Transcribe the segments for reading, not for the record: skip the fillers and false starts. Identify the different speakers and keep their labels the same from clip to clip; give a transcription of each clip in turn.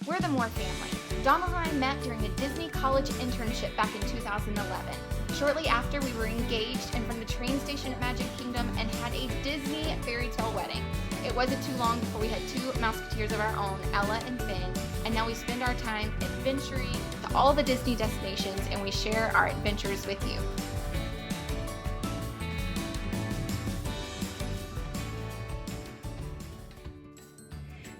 Speaker 1: We're the Moore family. Donald and I met during a Disney college internship back in 2011. Shortly after, we were engaged and from the train station at Magic Kingdom and had a Disney fairy tale wedding. It wasn't too long before we had two Mouseketeers of our own, Ella and Finn, and now we spend our time adventuring to all the Disney destinations and we share our adventures with you.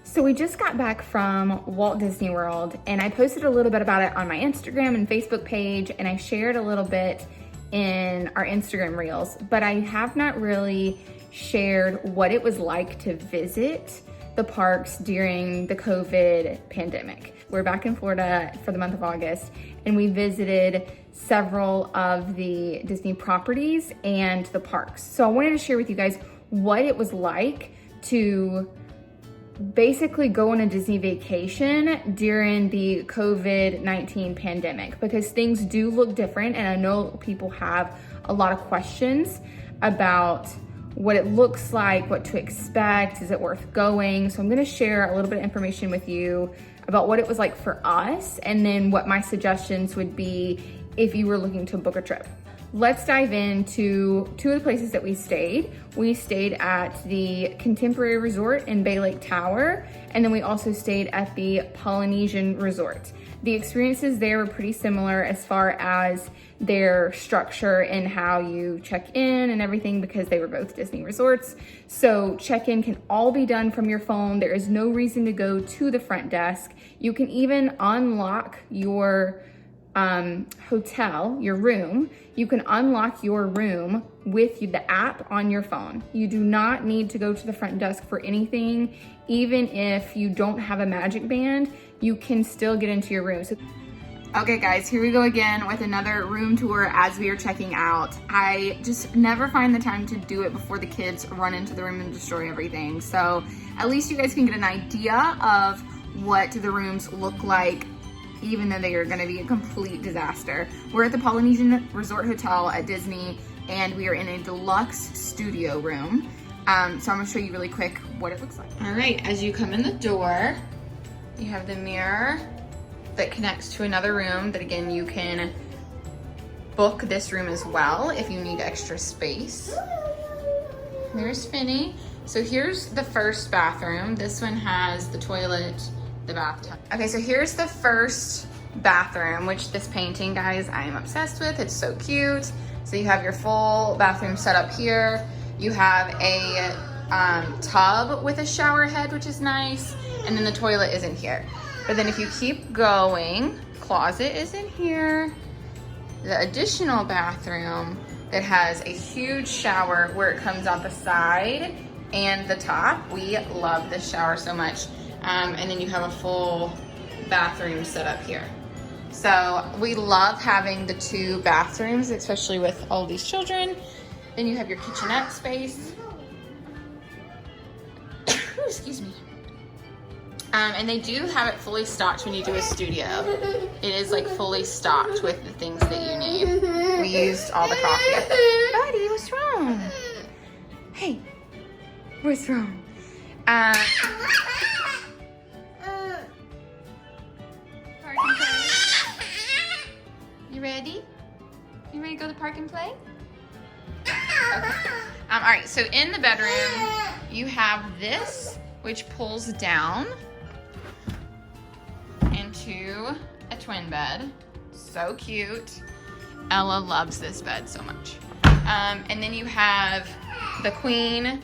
Speaker 1: So we just got back from Walt Disney World and I posted a little bit about it on my Instagram and Facebook page, and I shared a little bit in our Instagram reels, but I have not really shared what it was like to visit the parks during the COVID pandemic. We're back in Florida for the month of August and we visited several of the Disney properties and the parks. So I wanted to share with you guys what it was like to basically go on a Disney vacation during the COVID-19 pandemic, because things do look different and I know people have a lot of questions about what it looks like, what to expect, is it worth going? So I'm gonna share a little bit of information with you about what it was like for us and then what my suggestions would be if you were looking to book a trip. Let's dive into two of the places that we stayed. We stayed at the Contemporary Resort in Bay Lake Tower, and then we also stayed at the Polynesian Resort. The experiences there were pretty similar as far as their structure and how you check in and everything, because they were both Disney resorts. So check-in can all be done from your phone. There is no reason to go to the front desk. You can even unlock your hotel, your room. You can unlock your room with the app on your phone. You do not need to go to the front desk for anything. Even if you don't have a Magic Band, you can still get into your room. Okay guys, here we go again with another room tour as we are checking out. I just never find the time to do it before the kids run into the room and destroy everything. So at least you guys can get an idea of what the rooms look like, even though they are gonna be a complete disaster. We're at the Polynesian Resort Hotel at Disney and we are in a deluxe studio room. So I'm gonna show you really quick what it looks like. All right, as you come in the door, you have the mirror that connects to another room that, again, you can book this room as well if you need extra space. There's Finny. So here's the first bathroom. This one has the toilet, the bathtub. Okay, so here's the first bathroom, which this painting, guys, I am obsessed with. It's so cute. So you have your full bathroom set up here. You have a tub with a shower head, which is nice. And then the toilet is in here. But then if you keep going, closet is in here. The additional bathroom that has a huge shower where it comes out the side and the top. We love this shower so much. And then you have a full bathroom set up here. So we love having the two bathrooms, especially with all these children. Then you have your kitchenette space. Excuse me. And they do have it fully stocked when you do a studio. It is like fully stocked with the things that you need. We used all the coffee. Buddy, what's wrong? Hey, what's wrong? Park and play. You ready? You ready to go to the park and play? Okay. All right, so in the bedroom, you have this, which pulls down into a twin bed. So cute. Ella loves this bed so much. And then you have the queen,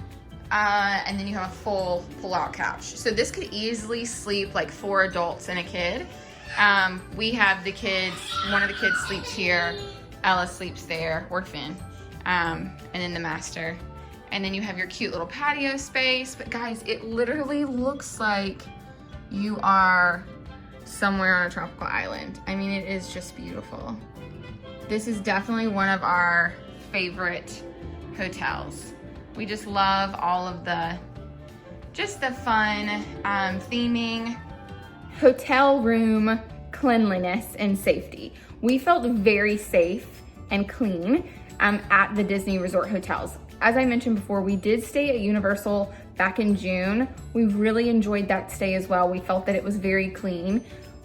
Speaker 1: and then you have a full pull-out couch. So this could easily sleep like 4 adults and a kid. We have the kids, one of the kids sleeps here, Ella sleeps there, or Finn, and then the master. And then you have your cute little patio space. But guys, it literally looks like you are somewhere on a tropical island. I mean, it is just beautiful. This is definitely one of our favorite hotels. We just love all of the fun theming. Hotel room cleanliness and safety. We felt very safe and clean at the Disney Resort hotels. As I mentioned before, we did stay at Universal back in June. We really enjoyed that stay as well. We felt that it was very clean.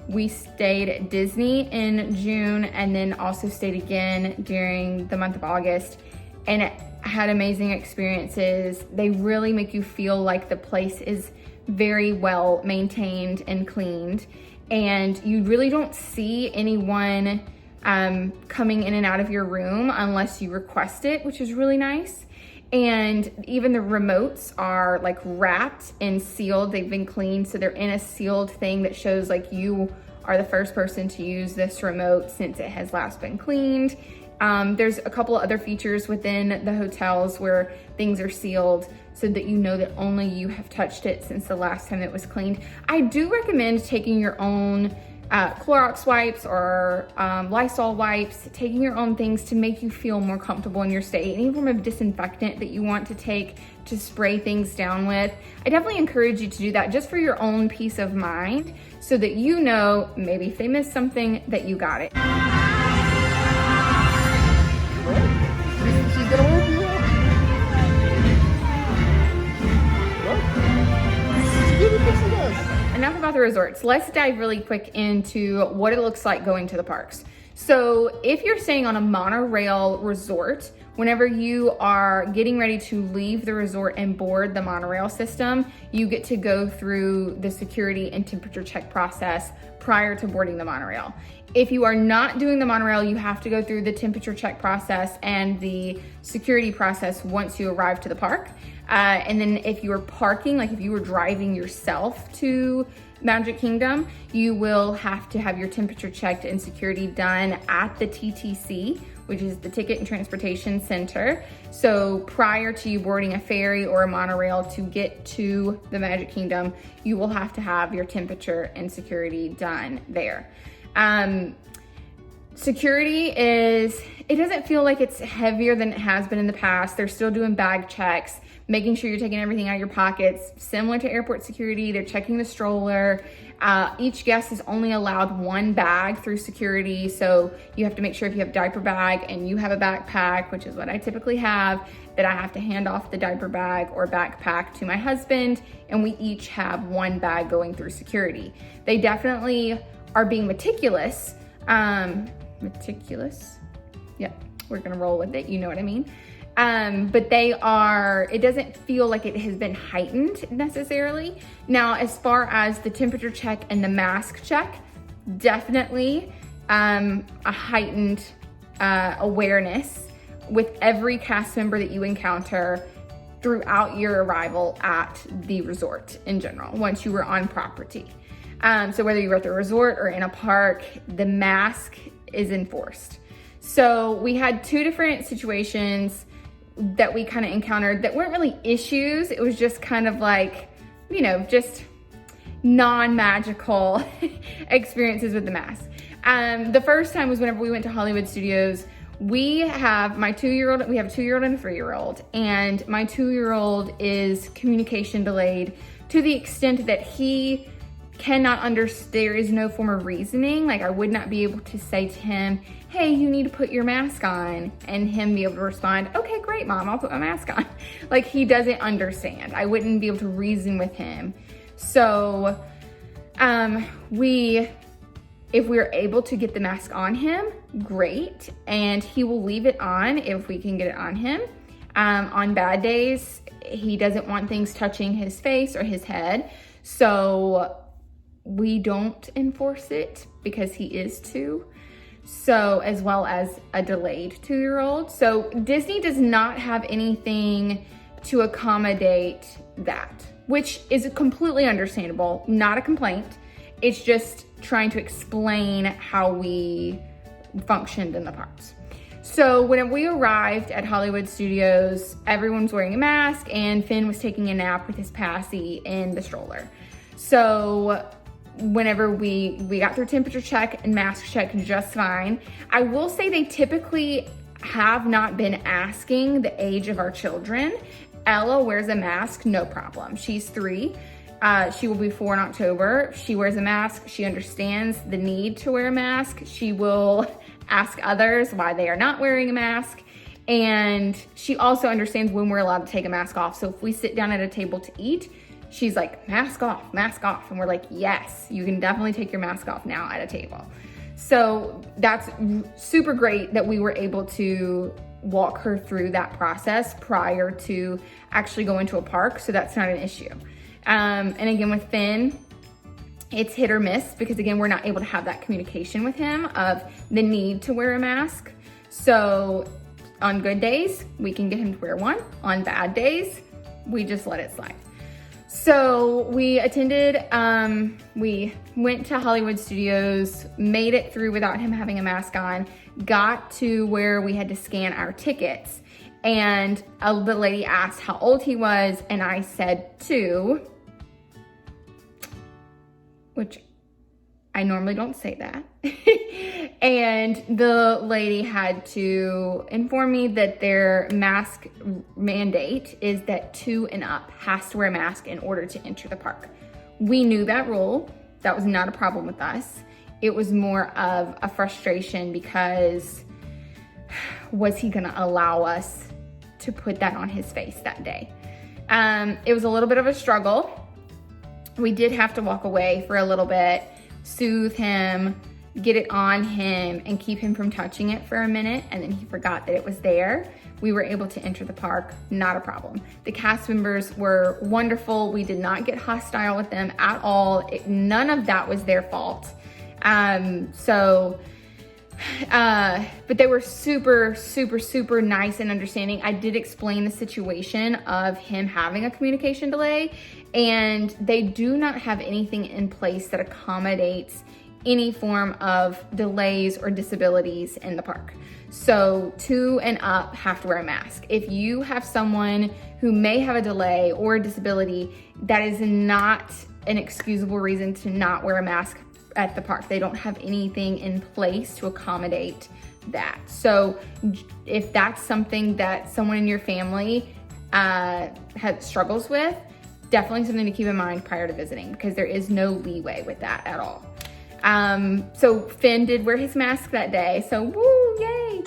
Speaker 1: We stayed at Disney in June and then also stayed again during the month of August, and it had amazing experiences. They really make you feel like the place is very well maintained and cleaned, and you really don't see anyone coming in and out of your room unless you request it, which is really nice. And even the remotes are like wrapped and sealed. They've been cleaned, so they're in a sealed thing that shows like you are the first person to use this remote since it has last been cleaned. There's a couple of other features within the hotels where things are sealed so that you know that only you have touched it since the last time it was cleaned. I do recommend taking your own Clorox wipes or Lysol wipes, taking your own things to make you feel more comfortable in your stay. Any form of disinfectant that you want to take to spray things down with, I definitely encourage you to do that just for your own peace of mind, so that you know maybe if they missed something that you got it.
Speaker 2: She's gonna work you.
Speaker 1: Enough about the resorts. Let's dive really quick into what it looks like going to the parks. So if you're staying on a monorail resort, whenever you are getting ready to leave the resort and board the monorail system, you get to go through the security and temperature check process prior to boarding the monorail. If you are not doing the monorail, you have to go through the temperature check process and the security process once you arrive to the park. And then if you are parking, like if you were driving yourself to Magic Kingdom, you will have to have your temperature checked and security done at the TTC, which is the Ticket and Transportation Center. So prior to you boarding a ferry or a monorail to get to the Magic Kingdom, you will have to have your temperature and security done there. Security it doesn't feel like it's heavier than it has been in the past. They're still doing bag checks, making sure you're taking everything out of your pockets. Similar to airport security, they're checking the stroller. Each guest is only allowed one bag through security. So you have to make sure if you have a diaper bag and you have a backpack, which is what I typically have, that I have to hand off the diaper bag or backpack to my husband, and we each have one bag going through security. They definitely are being meticulous. Yep, we're gonna roll with it, you know what I mean. But it doesn't feel like it has been heightened necessarily. Now, as far as the temperature check and the mask check, definitely a heightened awareness with every cast member that you encounter throughout your arrival at the resort in general, once you were on property. So whether you were at the resort or in a park, the mask is enforced. So we had two different situations that we kind of encountered that weren't really issues. It was just kind of like, just non-magical experiences with the mask. The first time was whenever we went to Hollywood Studios. We have a 2-year-old and a 3-year-old, and my 2-year-old is communication delayed to the extent that he cannot understand. There is no form of reasoning. Like, I would not be able to say to him, hey, you need to put your mask on, and him be able to respond, okay, great, Mom, I'll put my mask on. Like, he doesn't understand. I wouldn't be able to reason with him. So if we're able to get the mask on him, great, and he will leave it on if we can get it on him. On bad days, he doesn't want things touching his face or his head, so we don't enforce it because he is 2. So, as well as a delayed 2-year-old. So Disney does not have anything to accommodate that, which is completely understandable, not a complaint. It's just trying to explain how we functioned in the parks. So when we arrived at Hollywood Studios, everyone was wearing a mask and Finn was taking a nap with his passy in the stroller. So whenever we got through temperature check and mask check just fine. I will say they typically have not been asking the age of our children. Ella wears a mask, no problem. She's 3. She will be 4 in October. She wears a mask. She understands the need to wear a mask. She will ask others why they are not wearing a mask. And she also understands when we're allowed to take a mask off. So if we sit down at a table to eat, she's like, mask off, mask off. And we're like, yes, you can definitely take your mask off now at a table. So that's super great that we were able to walk her through that process prior to actually going to a park. So that's not an issue. And again, with Finn, it's hit or miss because again, we're not able to have that communication with him of the need to wear a mask. So on good days, we can get him to wear one. On bad days, we just let it slide. So we attended, we went to Hollywood Studios, made it through without him having a mask on, got to where we had to scan our tickets. And the lady asked how old he was, and I said 2, which I normally don't say that. And the lady had to inform me that their mask mandate is that 2 and up has to wear a mask in order to enter the park. We knew that rule. That was not a problem with us. It was more of a frustration because was he gonna allow us to put that on his face that day? It was a little bit of a struggle. We did have to walk away for a little bit, soothe him, get it on him, and keep him from touching it for a minute, and then he forgot that it was there. We were able to enter the park, not a problem. The cast members were wonderful. We did not get hostile with them at all. None of that was their fault. But they were super, super, super nice and understanding. I did explain the situation of him having a communication delay, and they do not have anything in place that accommodates any form of delays or disabilities in the park. So 2 and up have to wear a mask. If you have someone who may have a delay or a disability, that is not an excusable reason to not wear a mask at the park. They don't have anything in place to accommodate that. So if that's something that someone in your family struggles with, definitely something to keep in mind prior to visiting, because there is no leeway with that at all. So Finn did wear his mask that day, so woo, yay.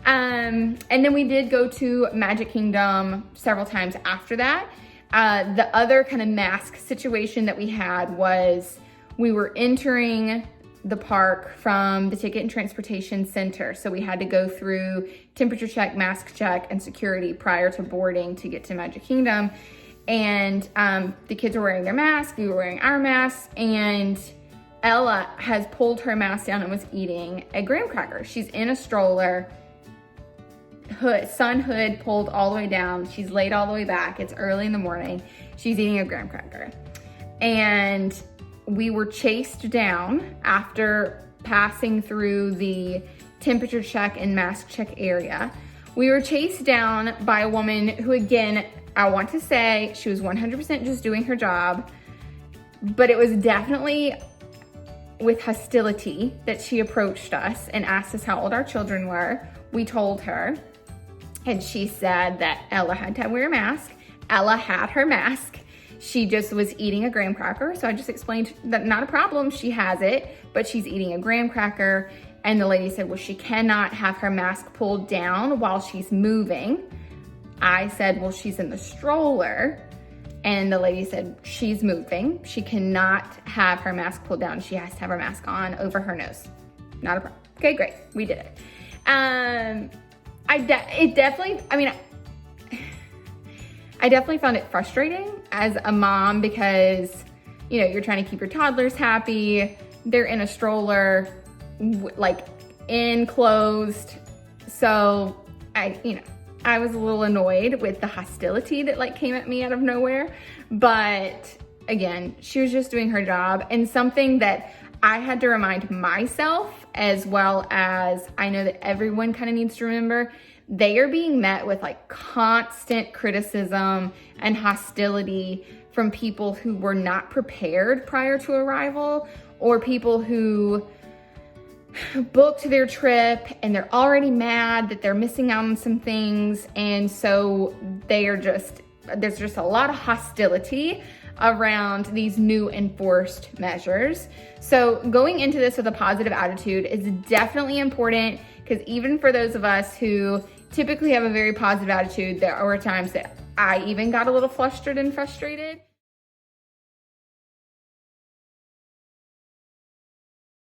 Speaker 1: And then we did go to Magic Kingdom several times after that. The other kind of mask situation that we had was we were entering the park from the Ticket and Transportation Center. So we had to go through temperature check, mask check, and security prior to boarding to get to Magic Kingdom. And the kids were wearing their masks, we were wearing our masks, and Ella has pulled her mask down and was eating a graham cracker. She's in a stroller, sun hood pulled all the way down. She's laid all the way back. It's early in the morning. She's eating a graham cracker. And we were chased down after passing through the temperature check and mask check area. We were chased down by a woman who, again, I want to say she was 100% just doing her job, but it was definitely with hostility that she approached us and asked us how old our children were. We told her, and she said that Ella had to wear a mask. Ella had her mask. She just was eating a graham cracker. So I just explained that not a problem, she has it, but she's eating a graham cracker. And the lady said, well, she cannot have her mask pulled down while she's moving. I said, well, she's in the stroller. And the lady said, she's moving. She cannot have her mask pulled down. She has to have her mask on over her nose. Not a problem. Okay, great. We did it. I definitely found it frustrating as a mom because, you know, you're trying to keep your toddlers happy. They're in a stroller, like enclosed. So I was a little annoyed with the hostility that like came at me out of nowhere. But again, she was just doing her job, and something that I had to remind myself, as well as I know that everyone kind of needs to remember, they are being met with like constant criticism and hostility from people who were not prepared prior to arrival, or people who booked their trip and they're already mad that they're missing out on some things. And so there's just a lot of hostility around these new enforced measures. So going into this with a positive attitude is definitely important, because even for those of us who typically have a very positive attitude. There were times that I even got a little flustered and frustrated.